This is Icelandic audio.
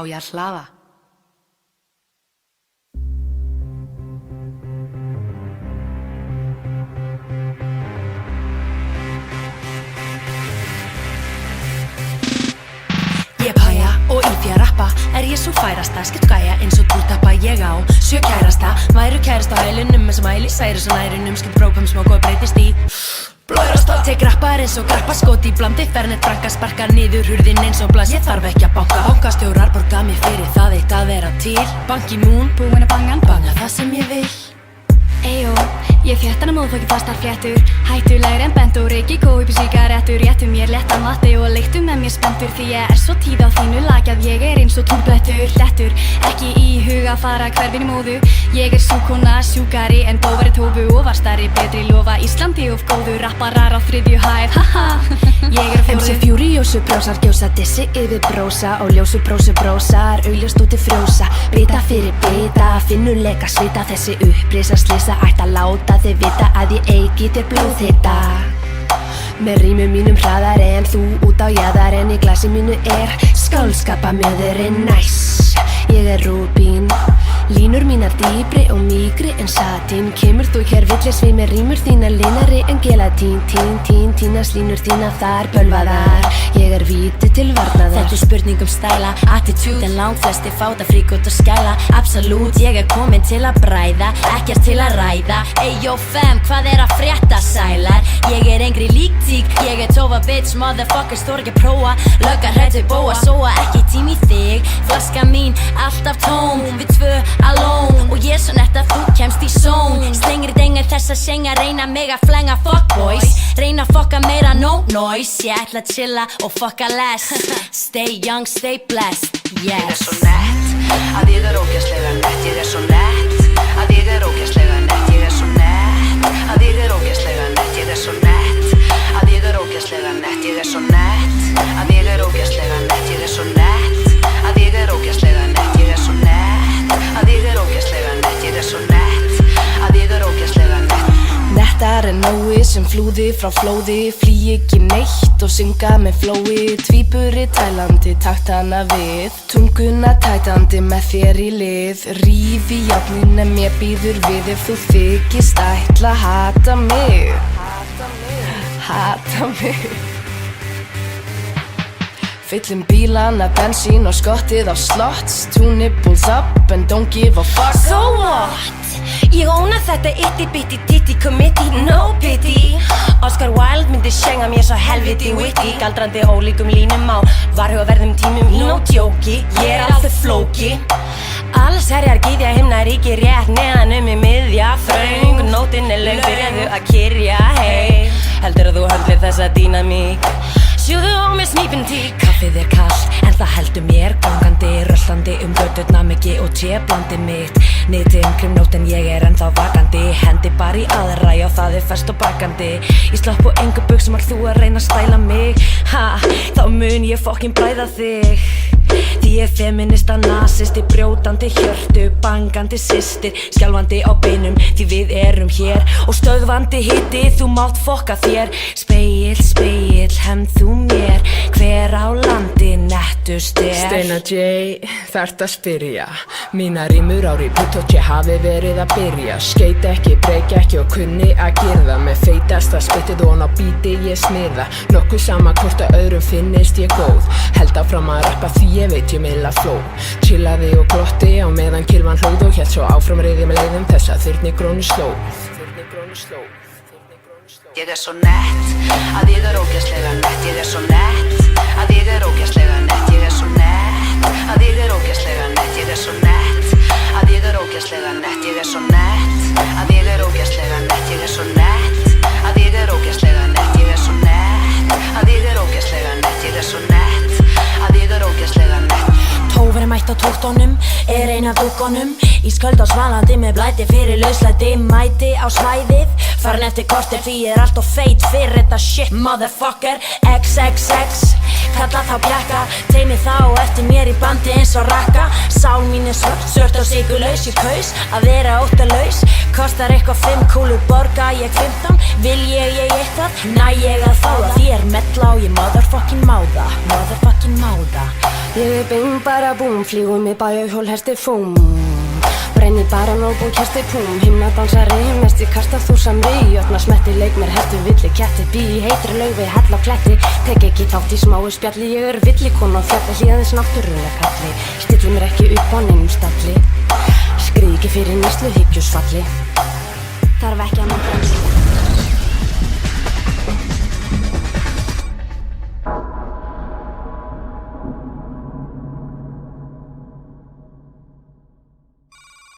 Á ég að hlaða? Ég pæja og í því að rappa er ég svo færasta, skipt gæja eins og túrtappa ég á 7 kærasta, væru kærasta á hælunum eins og mæli særi svo nærunum, skipt brókum smá góð breytist í blöðrasta. Tek rappar eins og grappa skot í blandi, fernet branka sparkar niður hurðin eins og blas, ég þarf ekki að banka. Bankastjórar borga mig fyrir það eitt að vera til, Banki Moon, búin að banga það sem ég vil. Eyjó, ég fréttan að móðfóki fastar fléttur, hættulegri en bent og reiki, kóipi sígarettur, réttu mér léttan matti og leiktu með mér spenntur, því ég er svo tíð á þínu lag að ég er eins og túrblettur. Lettur, ekki í huga fara hverfin í móðu, ég er súkona, sjúkari en bóvari tófu og var stærri, betri lofa Íslandi of góðu, rapparar á 3. hæð, haha, ég er á 4. MC Furiosu brósar gjósa, dissi yfir brósa og ljósu brósar, augljóst úti frjósa, bita fyrir bita, finnuleika svita, þessi upprisa slisa ætti að láta þig vita að ég eigi þér blóðhita. Með rímum mínum hraðar en þú út á jaðar en í glasi mínu er skálskapamjöðurinn næs. Ég er rúbín, línur mínar dýpri og mýkri en satín, kemur þú hér villis við með rímur þína linari en gelatín, tínast línur þína þar bölvaðar, ég er víti til varnaðar. Þetta er spurning stæla, attitude en langflesti fáta frík út að skæla, absolutt, ég er komin til að bræða, ekkert til að ræða. Eyjó fem, hvað er að frétta sælar? Ég er engri líktík, ég er tófa bitch, motherfuckers þor ekki að prófa, löggar hrættu bóa, sóa ekki tím í þig, flaska mín alltaf tóm, við 2 alone og ég er svo nett að þú kemst í zone, slengri dengar þess að senga, reyna mig að flenga fuckboys, reyna að fokka meira no noise, ég ætla að chilla og fokka less, stay young, stay blessed, yes. Ég er svo nett, að ég er ógeðslega nett, ég er svo nett, að ég er ógeðslega nett, ég er svo nett, að ég er ógeðslega nett, ég er svo nett, að ég er ógeðslega nett, ég er svo nett, að ég er ógeðslega nett, ég er svo nett, að ég er ógeðslega nett, ég er svo nett, að ég er ógeðslega nett, ég er svo nett, að ég er ógeðslega nett. Nettar en nói sem flúði frá flóði, flý ekki neitt og synga með flói, tvíburi tælandi takt hana við, tunguna tætandi með þér í lið, ríf í járnin en mér býður við ef þú þykist ætla hata mig, hata mig. Fyllum bílana bensín og skottið á slots, túnni pulls up and don't give a fuck. So what? Ég óna þetta itty bitty titty committee, no pity. Oscar Wilde myndi sjenga mér svo helviti witty, galdrandi ólíkum línum á varhugaverðum tímum, no joki, ég er alltaf flóki. Alls herjar gyðja himna ríki rétt neðan í miðja þröng, nótin er löng, byrjaðu að kyrja, hey, heldur að þú höndlir þessa dýnamík, sjúðu á mér snípin tík. Kaffið er kallt en það heldur mér gangandi, röllandi göturna miki og tjeblandi mitt, niður nótt en ég er ennþá vakandi, hendi bara í aðra, já það er fest og bakandi, ég slapp og engu buxum þú að reyna að stæla mig, ha, þá mun ég fokkin bræða þig. Því ég er feminista, nasisti, brjótandi hjörtu, bangandi systir, skjálfandi á beinum, því við erum hér og stöðvandi hitti, þú mátt fokka þér, spegill, spegill, hefð þú mér, hver á landi nettust er? Steina J, þarft að spyrja, mína rímur á repeat og ég hafi verið að byrja, skeit ekki, breyk ekki og kunni að girða, með feitasta spyttið og á bíti ég smiða, nokkuð sama hvort að öðrum finnist ég góð, held áfram að rappa því ég veit ég meila fló, chillaði og glotti á meðan kylfan hlóð og hélt svo áfram reyði með leiðum þess að þyrni grónu sló. Ég er svo nett, að ég er ógeðslega nett, ég er svo nett, að ég er ógeðslega nett, ég er svo nett, að ég er ógeðslega nett, ég er svo nett, að ég er ógeðslega nett, ég er svo nett, að ég er ógeðslega nett, ég er svo nett, að ég er ógeðslega nett, ég er svo nett, að ég er ógeðslega nett, ég er svo nett, að ég er ógeðslega nett. Tófari mætt á tóttunum, er ein af dúkkunum, ísköld á svalandi með blæti fyrir lauslæti, mæti á svæðið, farin eftir kortir því ég er allt og feit fyrir þetta shit, motherfucker, XXX, kalla þá pjakka, teimi þá eftir mér í bandi eins og rakka, sál mín er svört og sigurlaus, ég kaus að vera óttalaus, kostar eitthvað 5 kúlur, borga ég 15, vil ég eitthvað, næ ég að fá það, þér metla og ég motherfucking máða, Ég bing bara búm, flýgum með bæjarhjól hesti fúm. Brenni bara nóg og kesti púm. Himna dansari, mest ég kasta þú samri. Jötna smetti, leik mér hertu villi ketti. Bí í heitri laugvi, hell á kletti. Tek ekki þátt í smáu spjalli. Ég villikona á fjalli, hlýðaðins náttúrulega kalli. Stilli mér ekki upp á neinum stalli. Skrið ekki fyrir nýslu hyggjusfalli. Þarf ekki að nokkra